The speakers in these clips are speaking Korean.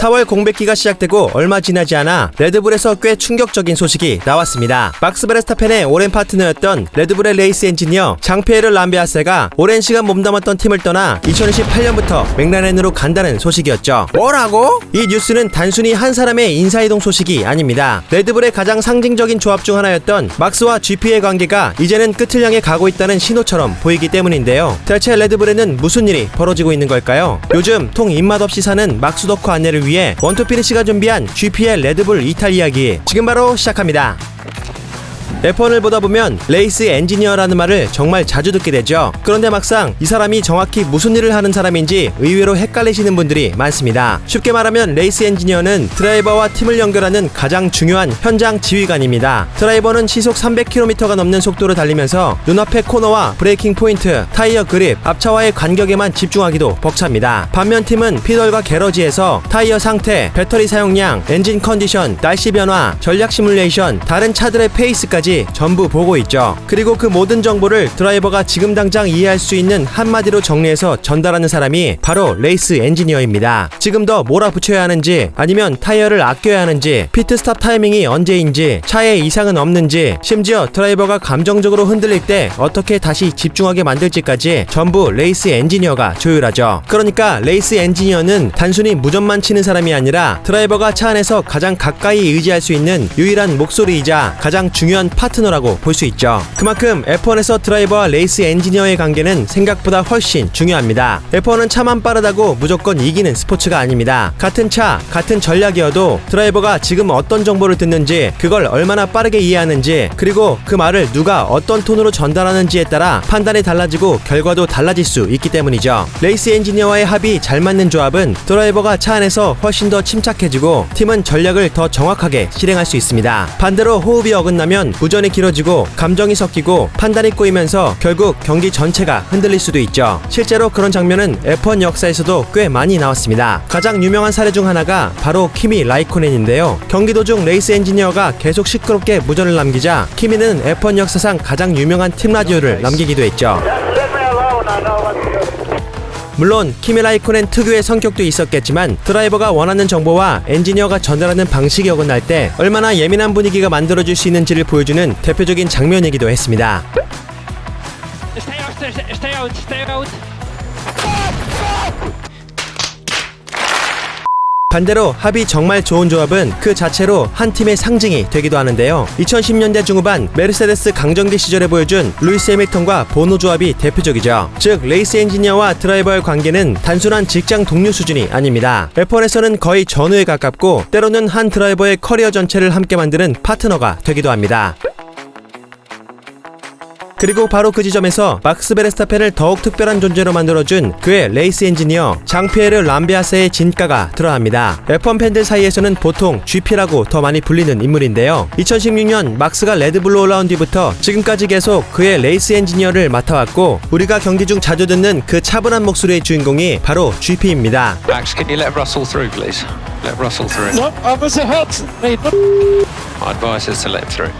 4월 공백기가 시작되고 얼마 지나지 않아 레드불에서 꽤 충격적인 소식이 나왔습니다. 막스 베르스타펜의 오랜 파트너였던 레드불의 레이스 엔지니어 장피에르 람비아세가 오랜 시간 몸담았던 팀을 떠나 2018년부터 맥라렌으로 간다는 소식이었죠. 뭐라고? 이 뉴스는 단순히 한 사람의 인사이동 소식이 아닙니다. 레드불의 가장 상징적인 조합 중 하나였던 막스와 GP의 관계가 이제는 끝을 향해 가고 있다는 신호처럼 보이기 때문인데요. 대체 레드불에는 무슨 일이 벌어지고 있는 걸까요? 요즘 통 입맛 없이 사는 막스 덕후 안내를 위해 원투피니시가 준비한 GP의 레드불 이탈 이야기 지금 바로 시작합니다. F1을 보다 보면 레이스 엔지니어라는 말을 정말 자주 듣게 되죠. 그런데 막상 이 사람이 정확히 무슨 일을 하는 사람인지 의외로 헷갈리시는 분들이 많습니다. 쉽게 말하면 레이스 엔지니어는 드라이버와 팀을 연결하는 가장 중요한 현장 지휘관입니다. 드라이버는 시속 300km가 넘는 속도를 달리면서 눈앞의 코너와 브레이킹 포인트, 타이어 그립, 앞차와의 간격에만 집중하기도 벅찹니다. 반면 팀은 피덜과 게러지에서 타이어 상태, 배터리 사용량, 엔진 컨디션, 날씨 변화, 전략 시뮬레이션, 다른 차들의 페이스까지 전부 보고 있죠. 그리고 그 모든 정보를 드라이버가 지금 당장 이해할 수 있는 한마디로 정리해서 전달하는 사람이 바로 레이스 엔지니어입니다. 지금 더 몰아붙여야 하는지 아니면 타이어를 아껴야 하는지 피트스탑 타이밍이 언제인지 차에 이상은 없는지 심지어 드라이버가 감정적으로 흔들릴 때 어떻게 다시 집중하게 만들지까지 전부 레이스 엔지니어가 조율하죠. 그러니까 레이스 엔지니어는 단순히 무전만 치는 사람이 아니라 드라이버가 차 안에서 가장 가까이 의지할 수 있는 유일한 목소리이자 가장 중요한 파트너라고 볼 수 있죠. 그만큼 F1에서 드라이버와 레이스 엔지니어의 관계는 생각보다 훨씬 중요합니다. F1은 차만 빠르다고 무조건 이기는 스포츠가 아닙니다. 같은 차, 같은 전략이어도 드라이버가 지금 어떤 정보를 듣는지, 그걸 얼마나 빠르게 이해하는지, 그리고 그 말을 누가 어떤 톤으로 전달하는지에 따라 판단이 달라지고 결과도 달라질 수 있기 때문이죠. 레이스 엔지니어와의 합이 잘 맞는 조합은 드라이버가 차 안에서 훨씬 더 침착해지고 팀은 전략을 더 정확하게 실행할 수 있습니다. 반대로 호흡이 어긋나면 무전이 길어지고 감정이 섞이고 판단이 꼬이면서 결국 경기 전체가 흔들릴 수도 있죠. 실제로 그런 장면은 F1 역사에서도 꽤 많이 나왔습니다. 가장 유명한 사례 중 하나가 바로 키미 라이코넨인데요. 경기 도중 레이스 엔지니어가 계속 시끄럽게 무전을 남기자 키미는 F1 역사상 가장 유명한 팀 라디오를 남기기도 했죠. 물론 키미 라이코넨 특유의 성격도 있었겠지만 드라이버가 원하는 정보와 엔지니어가 전달하는 방식이 어긋날 때 얼마나 예민한 분위기가 만들어질 수 있는지를 보여주는 대표적인 장면이기도 했습니다. 반대로 합이 정말 좋은 조합은 그 자체로 한 팀의 상징이 되기도 하는데요. 2010년대 중후반 메르세데스 강정기 시절에 보여준 루이스 해밀턴과 보노 조합이 대표적이죠. 즉 레이스 엔지니어와 드라이버의 관계는 단순한 직장 동료 수준이 아닙니다. F1에서는 거의 전우에 가깝고 때로는 한 드라이버의 커리어 전체를 함께 만드는 파트너가 되기도 합니다. 그리고 바로 그 지점에서 막스 베르스타펜을 더욱 특별한 존재로 만들어준 그의 레이스 엔지니어 장피에르 람비아세의 진가가 드러납니다. F1 팬들 사이에서는 보통 GP라고 더 많이 불리는 인물인데요. 2016년 막스가 레드불로 올라온 뒤부터 지금까지 계속 그의 레이스 엔지니어를 맡아왔고 우리가 경기 중 자주 듣는 그 차분한 목소리의 주인공이 바로 GP입니다. Max, can you let Russell through, please? Let Russell through. No, I was hurt. My advice is to let him through.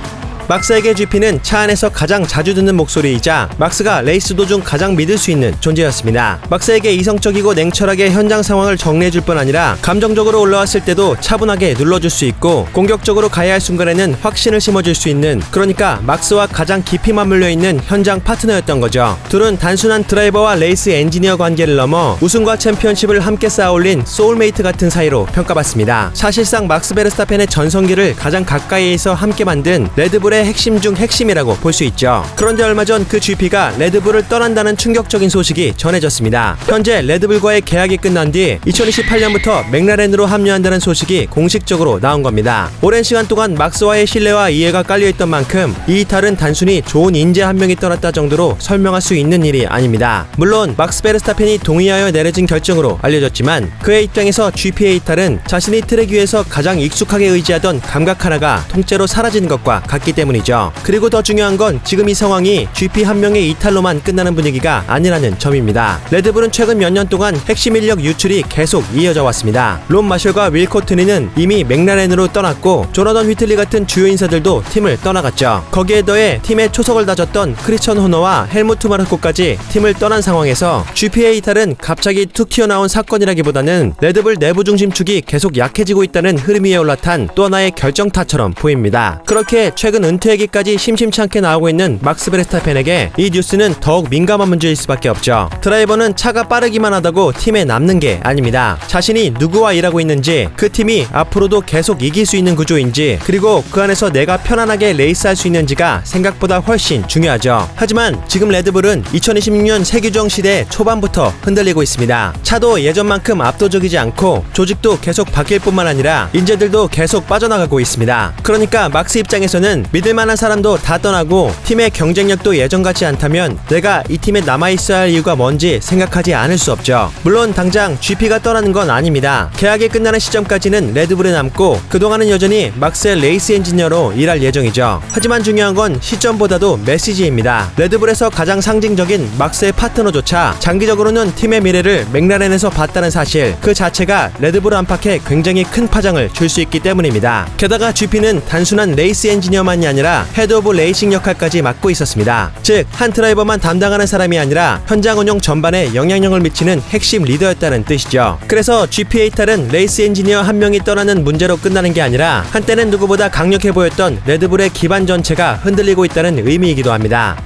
막스에게 GP는 차 안에서 가장 자주 듣는 목소리이자 막스가 레이스 도중 가장 믿을 수 있는 존재였습니다. 막스에게 이성적이고 냉철하게 현장 상황을 정리해줄 뿐 아니라 감정적으로 올라왔을 때도 차분하게 눌러줄 수 있고 공격적으로 가야 할 순간에는 확신을 심어줄 수 있는, 그러니까 막스와 가장 깊이 맞물려 있는 현장 파트너였던 거죠. 둘은 단순한 드라이버와 레이스 엔지니어 관계를 넘어 우승과 챔피언십을 함께 쌓아올린 소울메이트 같은 사이로 평가받습니다. 사실상 막스 베르스타펜의 전성기를 가장 가까이에서 함께 만든 레드불의 핵심 중 핵심이라고 볼 수 있죠. 그런데 얼마 전 그 GP가 레드불을 떠난다는 충격적인 소식이 전해졌습니다. 현재 레드불과의 계약이 끝난 뒤 2028년부터 맥라렌으로 합류한다는 소식이 공식적으로 나온 겁니다. 오랜 시간 동안 막스와의 신뢰와 이해가 깔려있던 만큼 이 이탈은 단순히 좋은 인재 한 명이 떠났다 정도로 설명할 수 있는 일이 아닙니다. 물론 막스 베르스타펜이 동의하여 내려진 결정으로 알려졌지만 그의 입장에서 GP의 이탈은 자신이 트랙 위에서 가장 익숙하게 의지하던 감각 하나가 통째로 사라진 것과 같기 때문입니다. 때문이죠. 그리고 더 중요한 건 지금 이 상황이 GP 한 명의 이탈로만 끝나는 분위기가 아니라는 점입니다. 레드불은 최근 몇 년 동안 핵심 인력 유출이 계속 이어져 왔습니다. 론 마셜과 윌 코트니는 이미 맥라렌으로 떠났고 조나던 휘틀리 같은 주요 인사들도 팀을 떠나갔죠. 거기에 더해 팀의 초석을 다졌던 크리스천 호너와 헬무트 마르코까지 팀을 떠난 상황에서 GP의 이탈은 갑자기 툭 튀어나온 사건이라기보다는 레드불 내부 중심축이 계속 약해지고 있다는 흐름 위에 올라탄 또 하나의 결정타처럼 보입니다. 그렇게 최근 은퇴 얘기까지 심심치 않게 나오고 있는 막스 베르스타펜에게 이 뉴스는 더욱 민감한 문제일 수밖에 없죠. 드라이버는 차가 빠르기만 하다고 팀에 남는 게 아닙니다. 자신이 누구와 일하고 있는지, 그 팀이 앞으로도 계속 이길 수 있는 구조인지, 그리고 그 안에서 내가 편안하게 레이스할 수 있는지가 생각보다 훨씬 중요하죠. 하지만 지금 레드불은 2026년 세규정 시대 초반부터 흔들리고 있습니다. 차도 예전만큼 압도적이지 않고 조직도 계속 바뀔 뿐만 아니라 인재들도 계속 빠져나가고 있습니다. 그러니까 막스 입장에서는 믿을만한 사람도 다 떠나고 팀의 경쟁력도 예전 같지 않다면 내가 이 팀에 남아있어야 할 이유가 뭔지 생각하지 않을 수 없죠. 물론 당장 GP가 떠나는 건 아닙니다. 계약이 끝나는 시점까지는 레드불에 남고 그동안은 여전히 막스의 레이스 엔지니어로 일할 예정이죠. 하지만 중요한 건 시점보다도 메시지입니다. 레드불에서 가장 상징적인 막스의 파트너조차 장기적으로는 팀의 미래를 맥라렌에서 봤다는 사실 그 자체가 레드불 안팎에 굉장히 큰 파장을 줄 수 있기 때문입니다. 게다가 GP는 단순한 레이스 엔지니어만이 아니라 헤드 오브 레이싱 역할까지 맡고 있었습니다. 즉, 한 드라이버만 담당하는 사람이 아니라 현장 운영 전반에 영향력을 미치는 핵심 리더였다는 뜻이죠. 그래서 GP의 이탈은 레이스 엔지니어 한 명이 떠나는 문제로 끝나는 게 아니라 한때는 누구보다 강력해 보였던 레드불의 기반 전체가 흔들리고 있다는 의미이기도 합니다.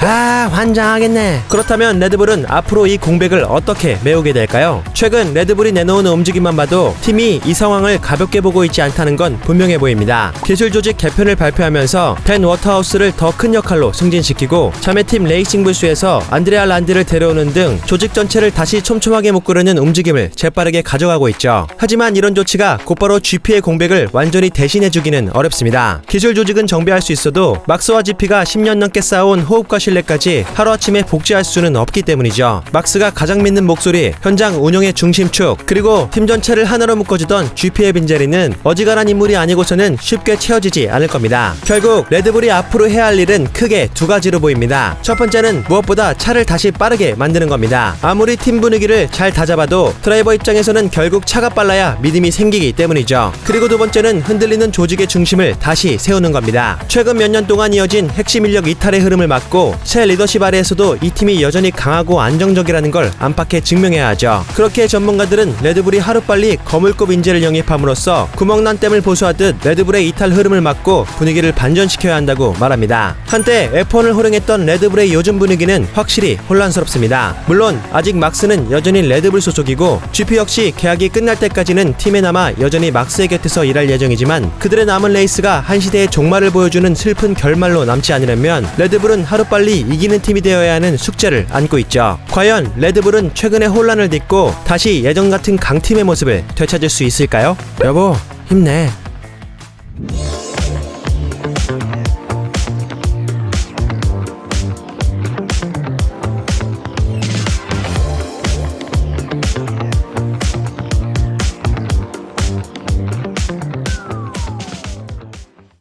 환장하겠네. 그렇다면 레드불은 앞으로 이 공백을 어떻게 메우게 될까요? 최근 레드불이 내놓은 움직임만 봐도 팀이 이 상황을 가볍게 보고 있지 않다는 건 분명해 보입니다. 기술 조직 개편을 발표하면서 댄 워터하우스를 더 큰 역할로 승진시키고 자매팀 레이싱 불수에서 안드레아 란디를 데려오는 등 조직 전체를 다시 촘촘하게 묶으려는 움직임을 재빠르게 가져가고 있죠. 하지만 이런 조치가 곧바로 GP의 공백을 완전히 대신해주기는 어렵습니다. 기술 조직은 정비할 수 있어도 막스와 GP가 10년 넘게 쌓아온 호흡과 신뢰까지 하루아침에 복제할 수는 없기 때문이죠. 막스가 가장 믿는 목소리, 현장 운영의 중심축, 그리고 팀 전체를 하나로 묶어주던 GP의 빈자리는 어지간한 인물이 아니고서는 쉽게 채워지지 않을 겁니다. 결국 레드불이 앞으로 해야 할 일은 크게 두 가지로 보입니다. 첫 번째는 무엇보다 차를 다시 빠르게 만드는 겁니다. 아무리 팀 분위기를 잘 다잡아도 드라이버 입장에서는 결국 차가 빨라야 믿음이 생기기 때문이죠. 그리고 두 번째는 흔들리는 조직의 중심을 다시 세우는 겁니다. 최근 몇 년 동안 이어진 핵심 인력 이탈의 흐름을 막고 새 리더십 아래에서도 이 팀이 여전히 강하고 안정적이라는 걸 안팎에 증명해야 하죠. 그렇게 전문가들은 레드불이 하루빨리 거물급 인재를 영입함으로써 구멍난 댐을 보수하듯 레드불의 이탈 흐름을 막고 분위기를 반전시켜야 한다고 말합니다. 한때 F1을 호령했던 레드불의 요즘 분위기는 확실히 혼란스럽습니다. 물론 아직 막스는 여전히 레드불 소속이고 GP 역시 계약이 끝날 때까지는 팀에 남아 여전히 막스의 곁에서 일할 예정이지만 그들의 남은 레이스가 한 시대의 종말을 보여주는 슬픈 결말로 남지 않으려면 레드불은 하루빨리 이기는 팀이 되어야 하는 숙제를 안고 있죠. 과연 레드불은 최근의 혼란을 딛고 다시 예전 같은 강팀의 모습을 되찾을 수 있을까요? 여보, 힘내.